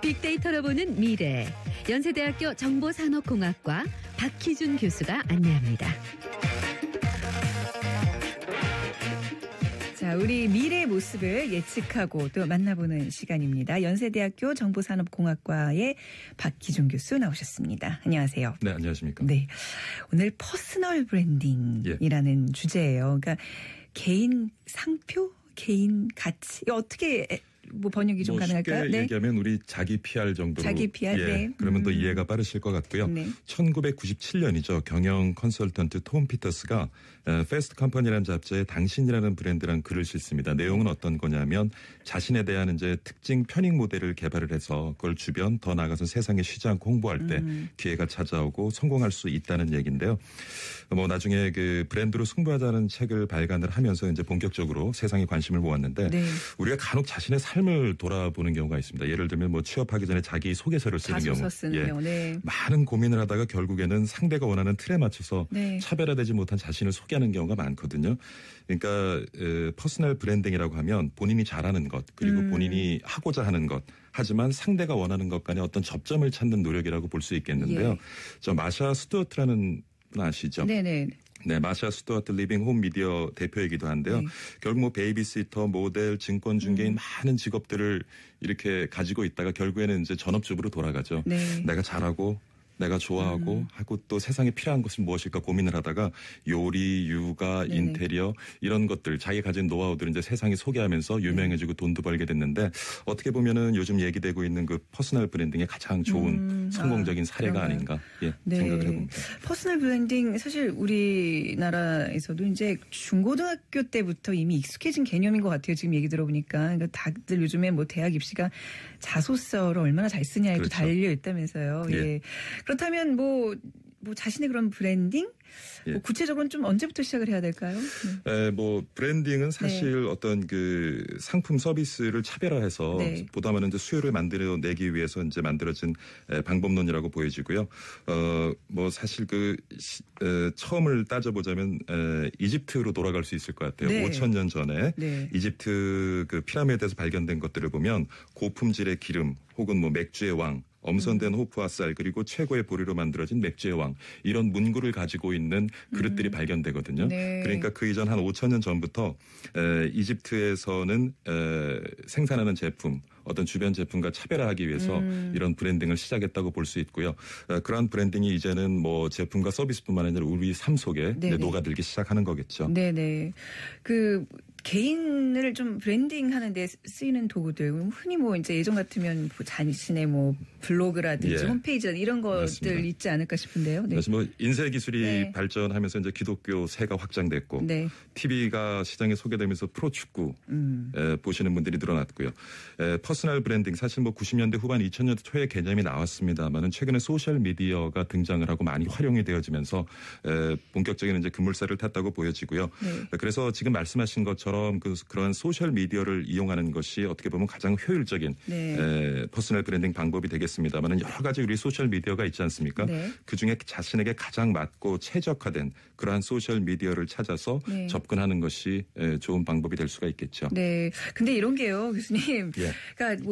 빅데이터로 보는 미래. 연세대학교 정보산업공학과 박희준 교수가 안내합니다. 자, 우리 미래의 모습을 예측하고 또 만나보는 시간입니다. 연세대학교 정보산업공학과의 박희준 교수 나오셨습니다. 안녕하세요. 네, 안녕하십니까. 네, 오늘 퍼스널 브랜딩이라는 주제예요. 그러니까 개인 상표, 개인 가치, 어떻게 뭐 번역이 좀 가능할까요? 쉽게 얘기하면 우리 자기 PR 정도로. 자기 PR, 네. 그러면 또 이해가 빠르실 것 같고요. 네. 1997년이죠. 경영 컨설턴트 톰 피터스가 패스트 컴퍼니라는 잡지에 당신이라는 브랜드란 글을 싣습니다. 내용은 어떤 거냐면 자신에 대한 이제 특징 편익 모델을 개발을 해서 그걸 주변 더 나아가서 세상에 쉬지 않고 홍보할 때 기회가 찾아오고 성공할 수 있다는 얘기인데요. 뭐 나중에 그 브랜드로 승부하자는 책을 발간을 하면서 이제 본격적으로 세상에 관심을 모았는데 네. 우리가 간혹 자신의 삶을 돌아보는 경우가 있습니다. 예를 들면 뭐 취업하기 전에 자기 소개서를 쓰는 경우. 자소서 쓰는 경우. 네. 많은 고민을 하다가 결국에는 상대가 원하는 틀에 맞춰서 네. 차별화되지 못한 자신을 소개하는 경우가 많거든요. 그러니까 퍼스널 브랜딩이라고 하면 본인이 잘하는 것 그리고 본인이 하고자 하는 것 하지만 상대가 원하는 것 간에 어떤 접점을 찾는 노력이라고 볼 수 있겠는데요. 예. 저 마샤 스튜어트라는 분 아시죠? 네네. 네, 마샤 스튜어트 리빙 홈 미디어 대표이기도 한데요. 네. 결국 뭐 베이비시터, 모델, 증권 중개인 많은 직업들을 이렇게 가지고 있다가 결국에는 이제 전업주부로 돌아가죠. 네. 내가 잘하고 내가 좋아하고 하고 또 세상에 필요한 것은 무엇일까 고민을 하다가 요리, 육아, 네네. 인테리어 이런 것들 자기 가진 노하우들을 이제 세상에 소개하면서 유명해지고 돈도 벌게 됐는데 어떻게 보면은 요즘 얘기되고 있는 그 퍼스널 브랜딩의 가장 좋은 성공적인 사례가 그런가요? 아닌가 네. 생각을 해봅니다. 퍼스널 브랜딩 사실 우리나라에서도 이제 중고등학교 때부터 이미 익숙해진 개념인 것 같아요. 지금 얘기 들어보니까. 그러니까 다들 요즘에 뭐 대학 입시가 자소서를 얼마나 잘 쓰냐에 또 그렇죠. 달려 있다면서요. 예. 예. 그렇다면 뭐 자신의 그런 브랜딩? 예. 뭐 구체적으로는 좀 언제부터 시작을 해야 될까요? 뭐 브랜딩은 사실 어떤 그 상품 서비스를 차별화해서 네. 보다 많은 이제 수요를 만들어내기 위해서 이제 만들어진 방법론이라고 보여지고요. 뭐 사실 그 처음을 따져보자면 이집트로 돌아갈 수 있을 것 같아요. 네. 5,000년 전에 네. 이집트 그 피라미드에서 발견된 것들을 보면 고품질의 기름 혹은 뭐 맥주의 왕 엄선된 호프와 쌀 그리고 최고의 보리로 만들어진 맥주의 왕 이런 문구를 가지고 있는 그릇들이 발견되거든요. 네. 그러니까 그 이전 한 5,000년 전부터 이집트에서는 생산하는 제품 어떤 주변 제품과 차별화하기 위해서 이런 브랜딩을 시작했다고 볼 수 있고요. 그러한 브랜딩이 이제는 뭐 제품과 서비스뿐만 아니라 우리 삶 속에 네네. 녹아들기 시작하는 거겠죠. 네네. 그 개인을 좀 브랜딩하는 데 쓰이는 도구들 흔히 뭐 이제 예전 같으면 자신의 뭐 블로그라든지 예. 홈페이지 이런 것들 맞습니다. 있지 않을까 싶은데요. 네. 그래서 뭐 인쇄 기술이 네. 발전하면서 이제 기독교 세가 확장됐고 네. TV가 시장에 소개되면서 프로축구 보시는 분들이 늘어났고요. 퍼스널 브랜딩 사실 뭐 90년대 후반 2000년대 초에 개념이 나왔습니다만은 최근에 소셜 미디어가 등장을 하고 많이 활용이 되어지면서 본격적인 이제 급물살을 탔다고 보여지고요. 네. 그래서 지금 말씀하신 것처럼 그런 소셜 미디어를 이용하는 것이 어떻게 보면 가장 효율적인 네. 퍼스널 브랜딩 방법이 되겠습니다만은 여러 가지 우리 소셜 미디어가 있지 않습니까? 네. 그중에 자신에게 가장 맞고 최적화된 그러한 소셜 미디어를 찾아서 네. 접근하는 것이 좋은 방법이 될 수가 있겠죠. 네. 근데 이런 게요, 교수님. 예. 그러니까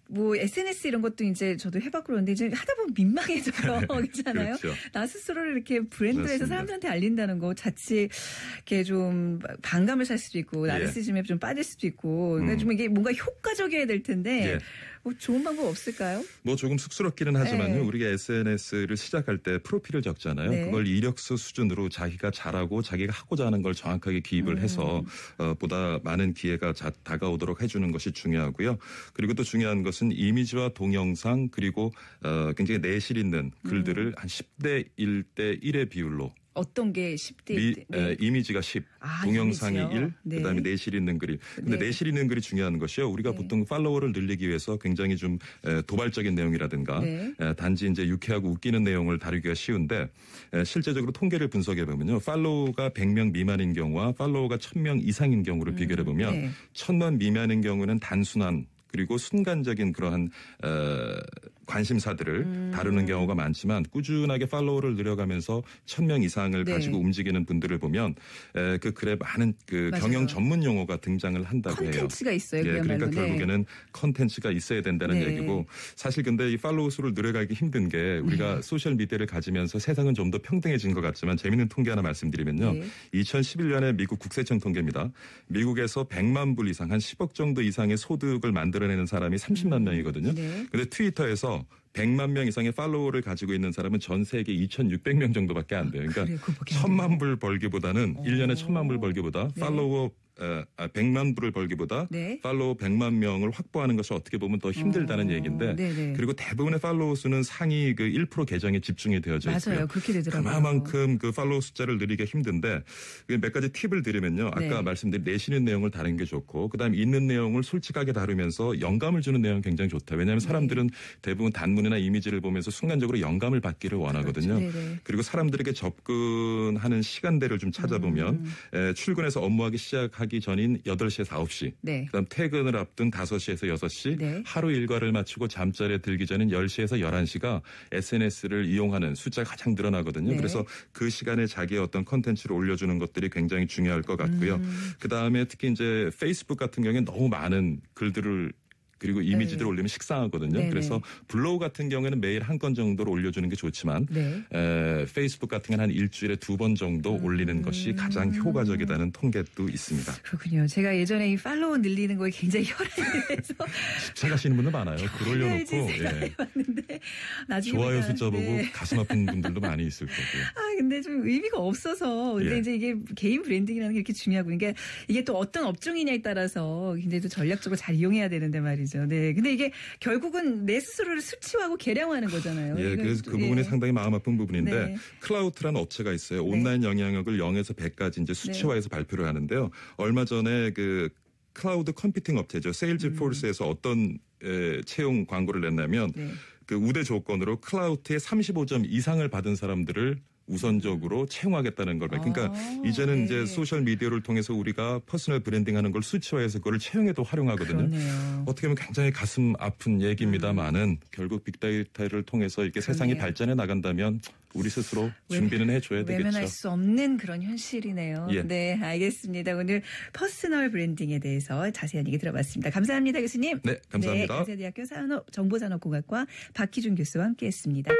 뭐 SNS 이런 것도 이제 저도 해봤고 그런데 이제 하다 보면 민망해져요. 그렇잖아요. 그렇죠. 나 스스로를 이렇게 브랜드에서 맞습니다. 사람들한테 알린다는 거 자칫 이렇게 좀 반감을 살 수도 있고 나르시즘에 좀 빠질 수도 있고 그러니까 좀 이게 뭔가 효과적이어야 될 텐데 예. 뭐 좋은 방법 없을까요? 뭐 조금 쑥스럽기는 하지만요. 네. 우리가 SNS를 시작할 때 프로필을 적잖아요. 네. 그걸 이력서 수준으로 자기가 잘하고 자기가 하고자 하는 걸 정확하게 기입을 해서 보다 많은 기회가 다가오도록 해주는 것이 중요하고요. 그리고 또 중요한 것은 이미지와 동영상 그리고 굉장히 내실 있는 글들을 한 10대 1대 1의 비율로 어떤 게 10대 네. 이미지가 10, 동영상이 이미지요? 1, 네. 그다음에 내실 있는 글이. 근데 네. 내실 있는 글이 중요한 것이요. 우리가 네. 보통 팔로워를 늘리기 위해서 굉장히 좀 도발적인 내용이라든가 네. 단지 이제 유쾌하고 웃기는 내용을 다루기가 쉬운데 실제적으로 통계를 분석해 보면요. 팔로워가 100명 미만인 경우와 팔로워가 1000명 이상인 경우를 비교해 보면 네. 1000명 미만인 경우는 단순한 그리고 순간적인 그러한 관심사들을 다루는 경우가 많지만 꾸준하게 팔로워를 늘려가면서 1,000명 이상을 네. 가지고 움직이는 분들을 보면 그 글에 많은 그 맞아요. 경영 전문 용어가 등장을 한다고 해요. 컨텐츠가 있어요. 예, 그야말로. 그러니까 네. 결국에는 컨텐츠가 있어야 된다는 네. 얘기고 사실 근데 이 팔로워 수를 늘려가기 힘든 게 우리가 소셜 미디어를 가지면서 세상은 좀 더 평등해진 것 같지만 재미있는 통계 하나 말씀드리면요. 네. 2011년에 미국 국세청 통계입니다. 미국에서 100만 불 이상 한 10억 정도 이상의 소득을 만들어내는 사람이 30만 명이거든요. 네. 근데 트위터에서 100만 명 이상의 팔로워를 가지고 있는 사람은 전 세계 2,600명 정도밖에 안 돼요. 그러니까 그래요? 그거밖에 안 돼요? 1,000만 불 벌기보다는 1년에 1,000만 불 벌기보다 네. 팔로워 100만 불을 벌기보다 네. 팔로워 100만 명을 확보하는 것이 어떻게 보면 더 힘들다는 얘기인데 네네. 그리고 대부분의 팔로워 수는 상위 그 1% 계정에 집중이 되어져 있고요. 맞아요. 그렇게 되더라고요. 그만큼 그 팔로워 숫자를 늘리기가 힘든데 몇 가지 팁을 드리면요. 아까 네. 말씀드린 내쉬는 내용을 다루는 게 좋고 그다음에 있는 내용을 솔직하게 다루면서 영감을 주는 내용 굉장히 좋다. 왜냐하면 사람들은 대부분 단문이나 이미지를 보면서 순간적으로 영감을 받기를 원하거든요. 그렇죠. 네네. 그리고 사람들에게 접근하는 시간대를 좀 찾아보면 출근해서 업무하기 시작하기 전인 8시에서 9시 네. 그다음 퇴근을 앞둔 5시에서 6시 네. 하루 일과를 마치고 잠자리에 들기 전인 10시에서 11시가 SNS를 이용하는 숫자가 가장 늘어나거든요. 네. 그래서 그 시간에 자기의 어떤 컨텐츠를 올려주는 것들이 굉장히 중요할 것 같고요. 그다음에 특히 이제 페이스북 같은 경우에 너무 많은 글들을 그리고 이미지들을 올리면 식상하거든요. 네네. 그래서 블로그 같은 경우에는 매일 한 건 정도로 올려주는 게 좋지만 네. 페이스북 같은 경우는 한 일주일에 2번 정도 올리는 것이 가장 효과적이라는 통계도 있습니다. 그렇군요. 제가 예전에 이 팔로워 늘리는 거에 굉장히 혈안이 돼서 집착하시는 분들 많아요. 글 올려놓고 예. 봤는데 나중에 좋아요 보니까, 숫자 보고 네. 가슴 아픈 분들도 많이 있을 거고요. 아, 근데 좀 의미가 없어서. 근데 예. 이제 이게 개인 브랜딩이라는 게 이렇게 중요하고. 그러니까 이게 또 어떤 업종이냐에 따라서 굉장히 또 전략적으로 잘 이용해야 되는데 말이죠. 네. 근데 이게 결국은 내 스스로를 수치화하고 계량화하는 거잖아요. 예, 이건 그래서 또, 그 부분이 예. 상당히 마음 아픈 부분인데 네. 클라우트라는 업체가 있어요. 온라인 영향력을 0에서 100까지 이제 수치화해서 발표를 하는데요. 얼마 전에 그 클라우드 컴퓨팅 업체죠. 세일즈포스에서 어떤 채용 광고를 냈냐면 네. 그 우대 조건으로 클라우트에 35점 이상을 받은 사람들을 우선적으로 채용하겠다는 걸. 그러니까 이제는 네. 이제 소셜 미디어를 통해서 우리가 퍼스널 브랜딩하는 걸 수치화해서 그걸 채용에도 활용하거든요. 그러네요. 어떻게 보면 굉장히 가슴 아픈 얘기입니다만은 결국 빅데이터를 통해서 이렇게 세상이 그러네요. 발전해 나간다면 우리 스스로 준비는 해줘야 되겠죠. 외면할 수 없는 그런 현실이네요. 예. 네, 알겠습니다. 오늘 퍼스널 브랜딩에 대해서 자세한 얘기 들어봤습니다. 감사합니다, 교수님. 네, 감사합니다. 네, 경세대학교 정보산업공학과 박희준 교수와 함께했습니다.